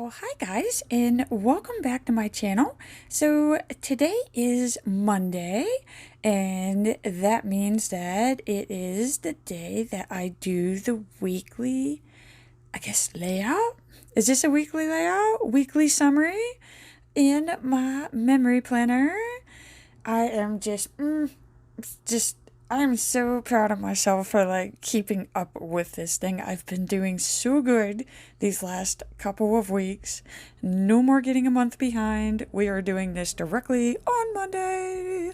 Well, hi guys, and welcome back to my channel. So today is Monday, and that means that it is the day that I do the weekly, I guess, layout. Is this a weekly layout? Weekly summary in my memory planner. I am just I'm so proud of myself for keeping up with this thing. I've been doing so good these last couple of weeks. No more getting a month behind. We are doing this directly on Monday.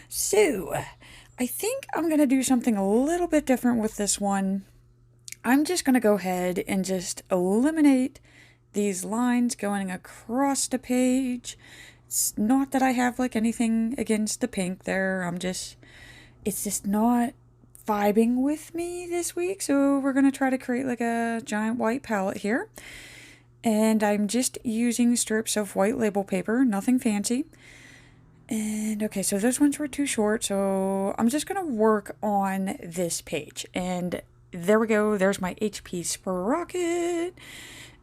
So, I think I'm going to do something a little bit different with this one. I'm just going to go ahead and just eliminate these lines going across the page. It's not that I have anything against the pink there. It's just not vibing with me this week. So we're going to try to create a giant white palette here. And I'm just using strips of white label paper, nothing fancy. And okay, so those ones were too short. So I'm just going to work on this page. And there we go. There's my HP sprocket.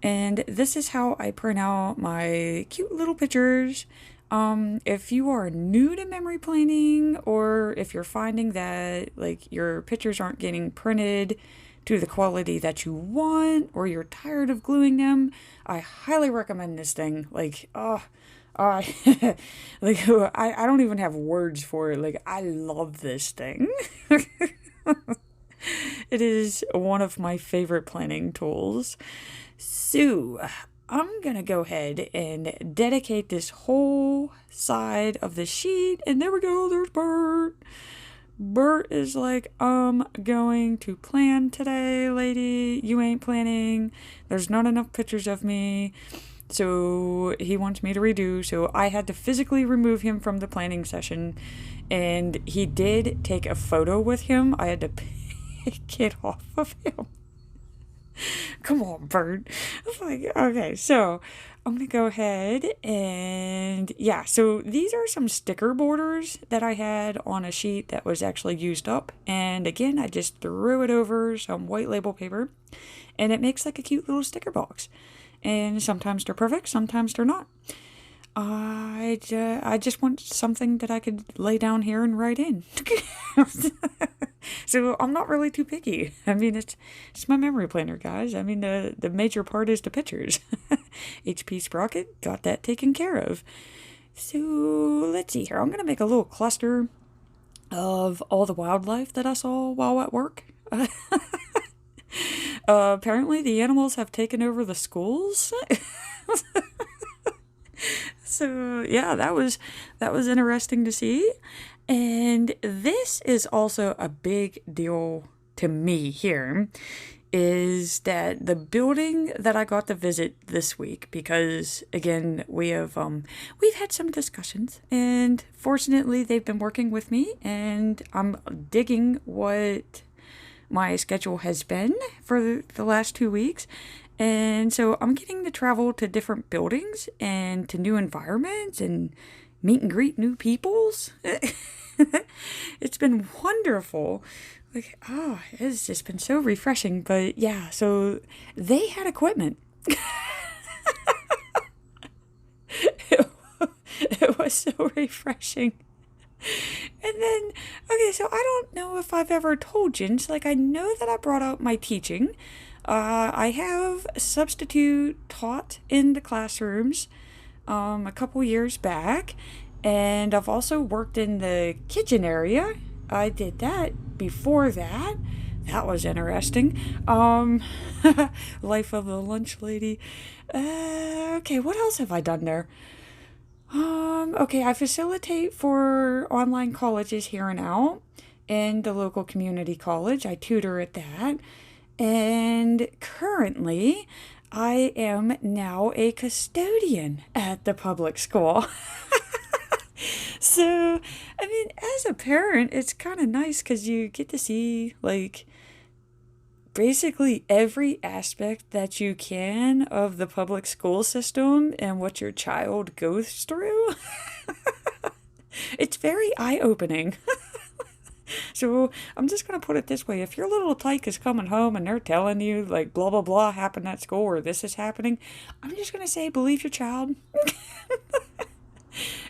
And this is how I print out my cute little pictures. If you are new to memory planning, or if you're finding that your pictures aren't getting printed to the quality that you want, or you're tired of gluing them, I highly recommend this thing. I don't even have words for it. I love this thing. It is one of my favorite planning tools. So, I'm gonna go ahead and dedicate this whole side of the sheet, and there we go, there's Bert. Bert is I'm going to plan today, lady. You ain't planning. There's not enough pictures of me. So he wants me to redo, so I had to physically remove him from the planning session, and he did take a photo with him. I had to pick it off of him. Come on, Bird. Okay, so I'm going to go ahead and so these are some sticker borders that I had on a sheet that was actually used up. And again, I just threw it over some white label paper, and it makes a cute little sticker box. And sometimes they're perfect, sometimes they're not. I just want something that I could lay down here and write in. So I'm not really too picky. I mean, it's my memory planner, guys. I mean, the major part is the pictures. HP Sprocket got that taken care of. So let's see here. I'm going to make a little cluster of all the wildlife that I saw while at work. Apparently the animals have taken over the schools. So yeah, that was interesting to see. And this is also a big deal to me here, is that the building that I got to visit this week, because again, we've had some discussions, and fortunately they've been working with me, and I'm digging what my schedule has been for the last 2 weeks. And so I'm getting to travel to different buildings and to new environments and meet and greet new peoples. It's been wonderful. It's just been so refreshing. But yeah, so they had equipment. It was so refreshing. And then, okay, so I don't know if I've ever told you, I know that I brought out my teaching. I have substitute taught in the classrooms a couple years back, and I've also worked in the kitchen area. I did that before that. That was interesting. Life of the lunch lady. Okay, what else have I done there? Okay, I facilitate for online colleges here and out, and the local community college. I tutor at that. And currently, I am now a custodian at the public school. So, I mean, as a parent, it's kind of nice because you get to see, basically every aspect that you can of the public school system and what your child goes through. It's very eye-opening. So I'm just going to put it this way. If your little tyke is coming home and they're telling you, like, blah, blah, blah happened at school or this is happening, I'm just going to say, believe your child.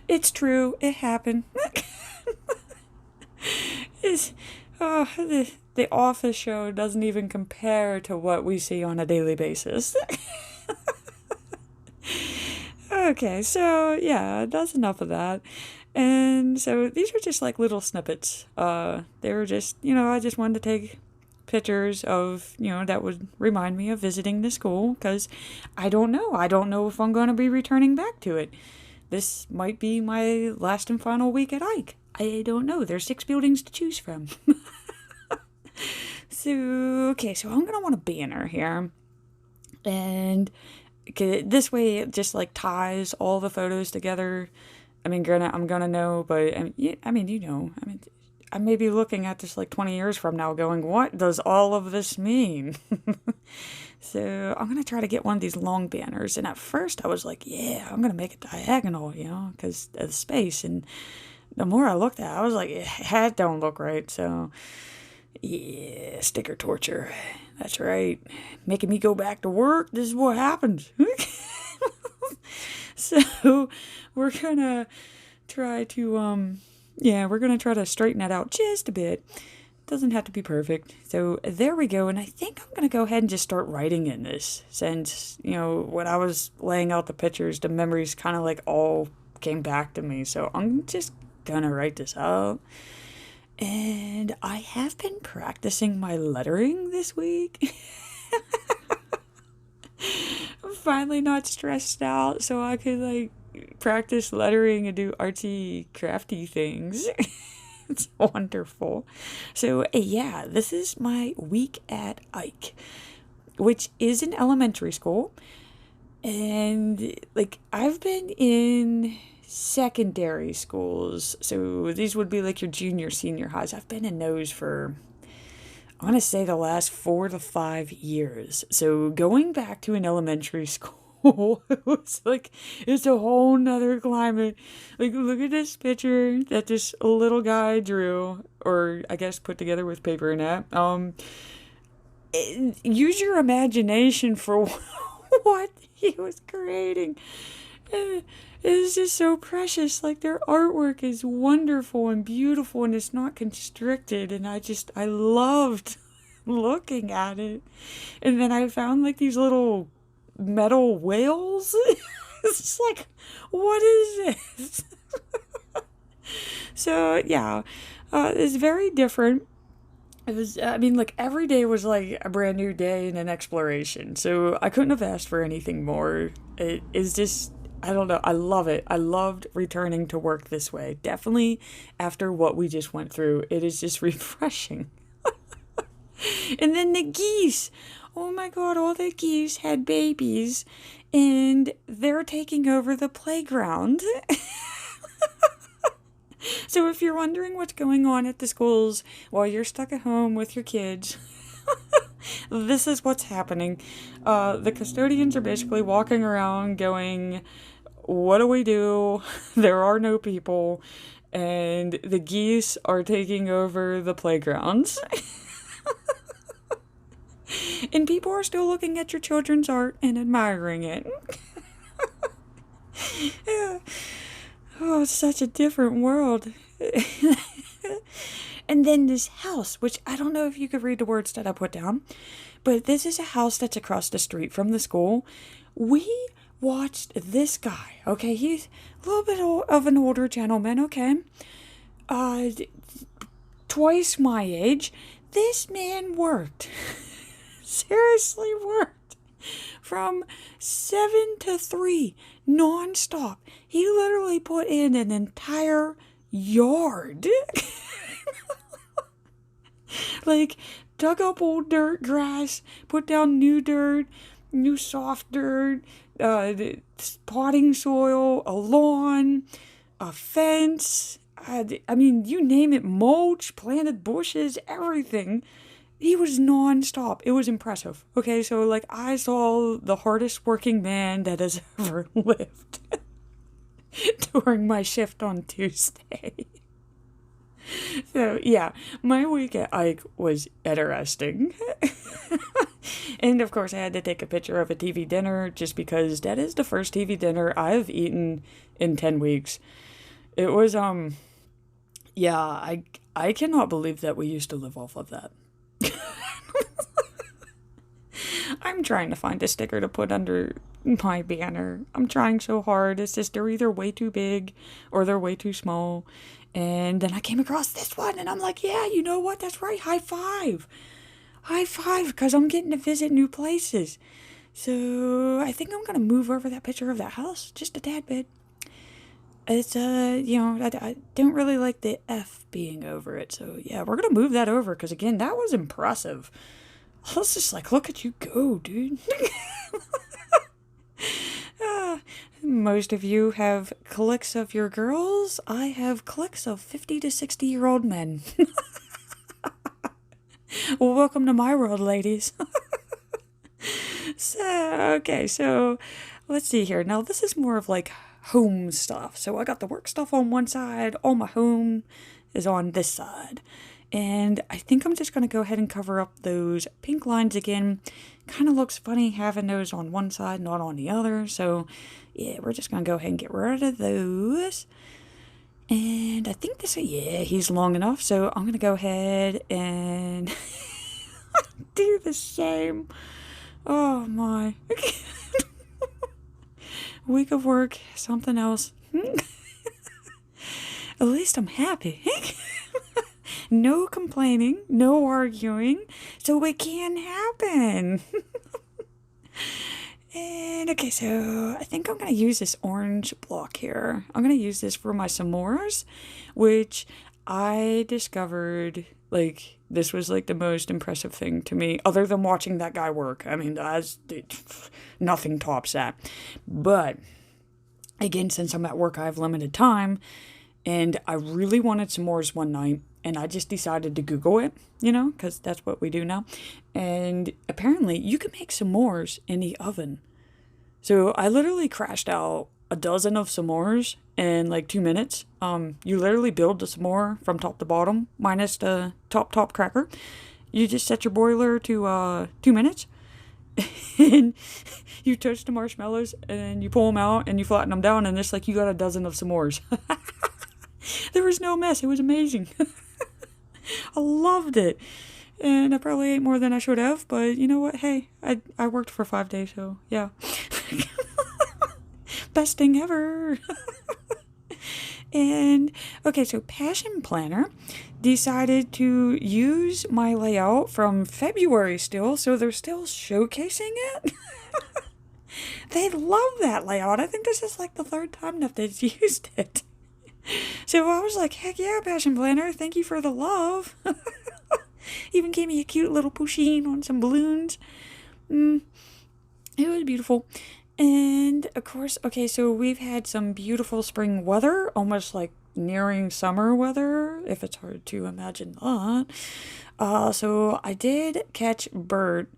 It's true. It happened. It's, the Office show doesn't even compare to what we see on a daily basis. Okay, so yeah, that's enough of that. And so these are just like little snippets. They were just, I just wanted to take pictures of, that would remind me of visiting the school because I don't know. I don't know if I'm going to be returning back to it. This might be my last and final week at Ike. I don't know. There's 6 buildings to choose from. So, okay, so I'm going to want a banner here. And this way it just like ties all the photos together. I mean, granted, I'm going to know, but I mean, I may be looking at this like 20 years from now going, what does all of this mean? So I'm going to try to get one of these long banners. And at first I was like, yeah, I'm going to make it diagonal, because of the space. And the more I looked at it, I was like, that don't look right. So yeah, sticker torture. That's right. Making me go back to work. This is what happens. So we're going to try to, we're going to try to straighten that out just a bit. Doesn't have to be perfect. So there we go. And I think I'm going to go ahead and just start writing in this since, when I was laying out the pictures, the memories kind of like all came back to me. So I'm just going to write this out. And I have been practicing my lettering this week. I'm finally not stressed out so I could like practice lettering and do artsy crafty things. It's wonderful. So yeah, this is my week at Ike, which is an elementary school. And like I've been in secondary schools, so these would be like your junior, senior highs. I've been in those for, I want to say, the last 4 to 5 years. So going back to an elementary school, it was like, it's a whole nother climate. Like, look at this picture that this little guy drew, or I guess put together with paper and that. Use your imagination for what he was creating. It is just so precious. Like, their artwork is wonderful and beautiful and it's not constricted. And I loved looking at it. And then I found like these little metal whales. It's like, what is this? So, yeah, it's very different. It was, like every day was like a brand new day and an exploration. So I couldn't have asked for anything more. It is just, I don't know. I love it. I loved returning to work this way. Definitely after what we just went through, it is just refreshing. And then the geese. Oh my God, all the geese had babies and they're taking over the playground. So if you're wondering what's going on at the schools while you're stuck at home with your kids, this is what's happening. The custodians are basically walking around going, what do we do? There are no people. And the geese are taking over the playgrounds. And people are still looking at your children's art and admiring it. Yeah. Oh, it's such a different world. And then this house, which I don't know if you could read the words that I put down, but this is a house that's across the street from the school. We watched this guy, okay? He's a little bit of an older gentleman, okay? Twice my age. This man worked. Seriously worked. From 7 to 3, non-stop. He literally put in an entire yard. Like, dug up old dirt, grass, put down new dirt, new soft dirt, potting soil, a lawn, a fence. You name it, mulch, planted bushes, everything. He was non-stop. It was impressive. Okay, so like I saw the hardest working man that has ever lived during my shift on Tuesday. So, yeah, my week at Ike was interesting. And of course, I had to take a picture of a TV dinner just because that is the first TV dinner I've eaten in 10 weeks. It was, yeah, I cannot believe that we used to live off of that. I'm trying to find a sticker to put under my banner. I'm trying so hard. It's just they're either way too big or they're way too small. And then I came across this one and I'm like, yeah, you know what? That's right. High five. High five, because I'm getting to visit new places. So I think I'm going to move over that picture of that house just a tad bit. It's, I don't really like the F being over it. So yeah, we're going to move that over because, again, that was impressive. I was just like, look at you go, dude. Most of you have cliques of your girls. I have cliques of 50 to 60-year-old men. Well, welcome to my world, ladies. So let's see here. Now, this is more of like home stuff. So I got the work stuff on one side, all my home is on this side. And I think I'm just going to go ahead and cover up those pink lines again. Kind of looks funny having those on one side, not on the other. So, yeah, we're just going to go ahead and get rid of those. And I think he's long enough. So I'm going to go ahead and do the same. Oh, my. Week of work, something else. At least I'm happy. No complaining, no arguing, so it can happen. And okay, so I think I'm going to use this orange block here. I'm going to use this for my s'mores, which I discovered, like, this was like the most impressive thing to me, other than watching that guy work. I mean, nothing tops that. But again, since I'm at work, I have limited time, and I really wanted s'mores one night. And I just decided to Google it, because that's what we do now. And apparently you can make s'mores in the oven. So I literally crashed out a dozen of s'mores in like 2 minutes. You literally build the s'more from top to bottom, minus the top cracker. You just set your boiler to 2 minutes. And you toast the marshmallows and you pull them out and you flatten them down. And it's like you got a dozen of s'mores. There was no mess. It was amazing. I loved it. And I probably ate more than I should have, but you know what? Hey, I worked for 5 days, so yeah. Best thing ever. And okay, so Passion Planner decided to use my layout from February still, so they're still showcasing it. They love that layout. I think this is like the third time that they've used it. So I was like, heck yeah, Passion Planner, thank you for the love. Even gave me a cute little pusheen on some balloons. It was beautiful. And of course, okay, so we've had some beautiful spring weather, almost like nearing summer weather, if it's hard to imagine that. So I did catch Bert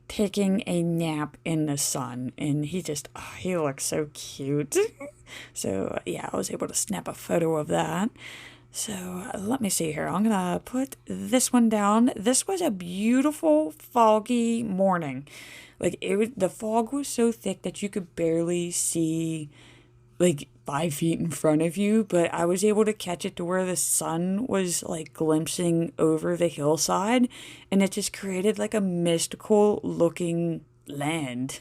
taking a nap in the sun, and he looks so cute. So yeah, I was able to snap a photo of that. So let me see here. I'm gonna put this one down. This was a beautiful foggy morning. Like the fog was so thick that you could barely see like 5 feet in front of you, but I was able to catch it to where the sun was like glimpsing over the hillside, and it just created like a mystical looking land.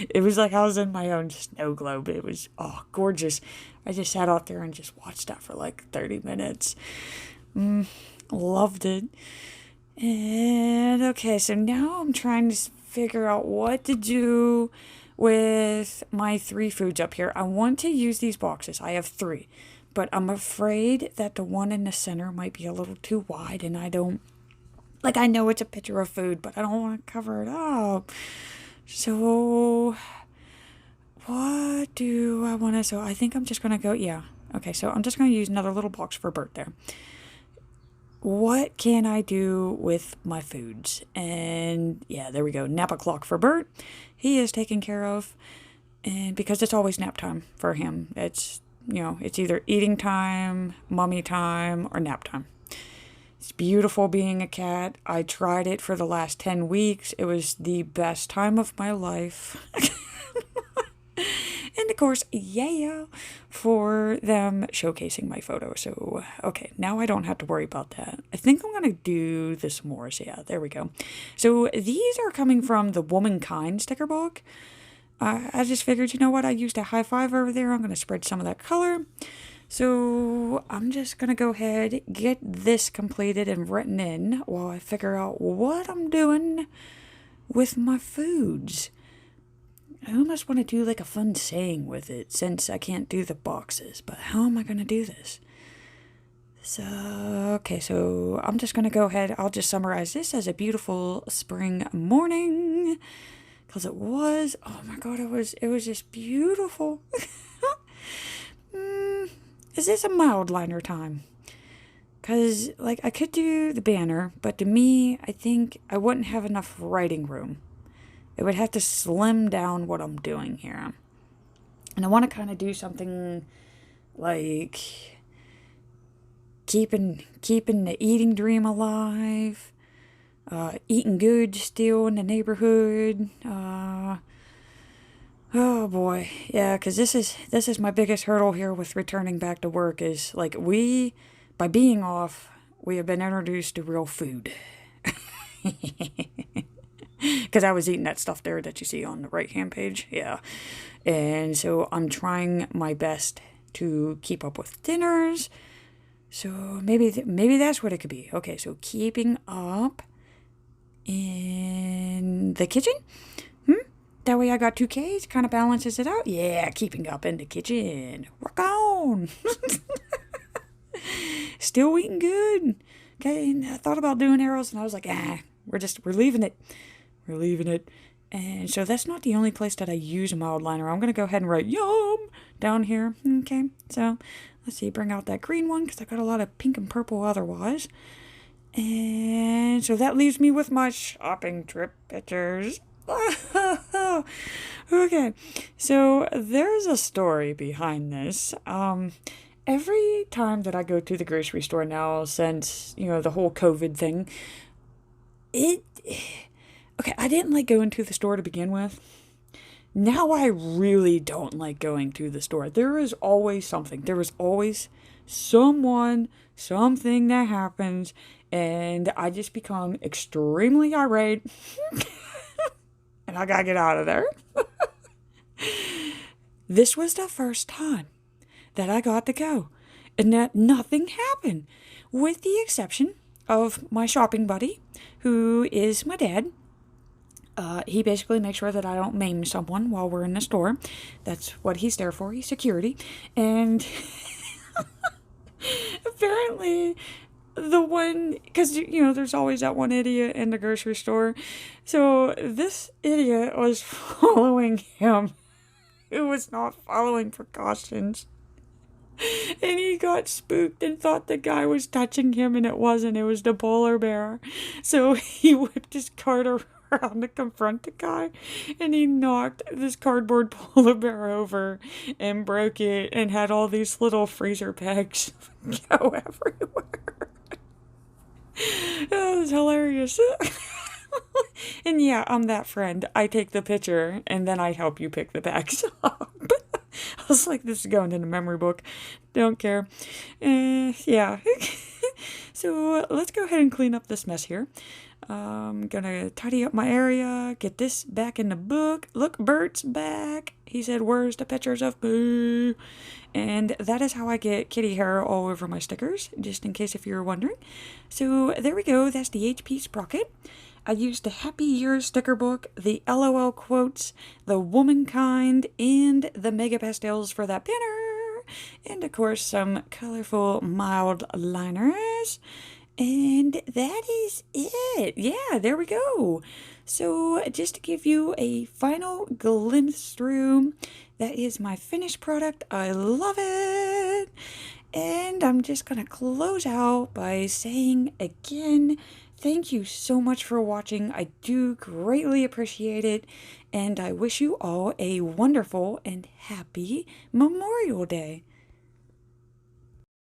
It was like I was in my own snow globe. It was gorgeous. I just sat out there and just watched that for like 30 minutes. Loved it. And okay, so now I'm trying to figure out what to do with my 3 foods up here. I want to use these boxes. I have 3, but I'm afraid that the one in the center might be a little too wide, and I know it's a picture of food, but I don't want to cover it up. So what do I want to, so I think I'm just going to go, yeah. Okay, so I'm just going to use another little box for Bert there. What can I do with my foods? And yeah, there we go. Nap o'clock for Bert. He is taken care of. And because it's always nap time for him. It's it's either eating time, mommy time, or nap time. It's beautiful being a cat. I tried it for the last 10 weeks. It was the best time of my life. And of course, yeah, for them showcasing my photo. So, okay, now I don't have to worry about that. I think I'm going to do this more. So, yeah, there we go. So, these are coming from the Womankind sticker book. I just figured, you know what? I used a high five over there. I'm going to spread some of that color. So, I'm just going to go ahead, get this completed and written in while I figure out what I'm doing with my foods. I almost want to do like a fun saying with it since I can't do the boxes, but how am I going to do this? So, okay, so I'm just going to go ahead. I'll just summarize this as a beautiful spring morning because it was, oh my God, it was just beautiful. Is this a mild liner time? Because, like, I could do the banner, but to me, I think I wouldn't have enough writing room. It would have to slim down what I'm doing here. And I want to kind of do something like keeping the eating dream alive, eating good still in the neighborhood. Oh boy, yeah, because this is my biggest hurdle here with returning back to work is like by being off, we have been introduced to real food. Because I was eating that stuff there that you see on the right-hand page. Yeah. And so I'm trying my best to keep up with dinners. So maybe that's what it could be. Okay, so keeping up in the kitchen. That way I got 2 Ks. Kind of balances it out. Yeah, keeping up in the kitchen. Rock on. Still eating good. Okay, and I thought about doing arrows, and I was like, we're leaving it. We're leaving it. And so that's not the only place that I use a mild liner. I'm going to go ahead and write yum down here. Okay, so let's see, bring out that green one because I got a lot of pink and purple otherwise. And so that leaves me with my shopping trip pictures. Okay, so there's a story behind this. Every time that I go to the grocery store now since, the whole COVID thing, okay, I didn't like going to the store to begin with. Now I really don't like going to the store. There is always something. There is always something that happens, and I just become extremely irate, and I gotta get out of there. This was the first time that I got to go, and that nothing happened, with the exception of my shopping buddy, who is my dad. He basically makes sure that I don't maim someone while we're in the store. That's what he's there for. He's security. And apparently the one, because, there's always that one idiot in the grocery store. So this idiot was following him, who was not following precautions. And he got spooked and thought the guy was touching him, and it wasn't. It was the polar bear. So he whipped his cart around to confront the guy, and he knocked this cardboard polar bear over and broke it and had all these little freezer pegs go everywhere. That was hilarious. And yeah, I'm that friend. I take the picture and then I help you pick the bags up. I was like, this is going in the memory book. Don't care. Yeah. So let's go ahead and clean up this mess here. I'm gonna tidy up my area, get this back in the book. Look, Bert's back. He said, where's the pictures of Boo? And that is how I get kitty hair all over my stickers, just in case if you're wondering. So there we go. That's the HP Sprocket. I used the Happy Years sticker book, the LOL quotes, the Womankind, and the Mega Pastels for that banner. And of course, some colorful mild liners. And that is it. Yeah, there we go. So just to give you a final glimpse through, that is my finished product. I love it. And I'm just going to close out by saying again, thank you so much for watching. I do greatly appreciate it. And I wish you all a wonderful and happy Memorial Day.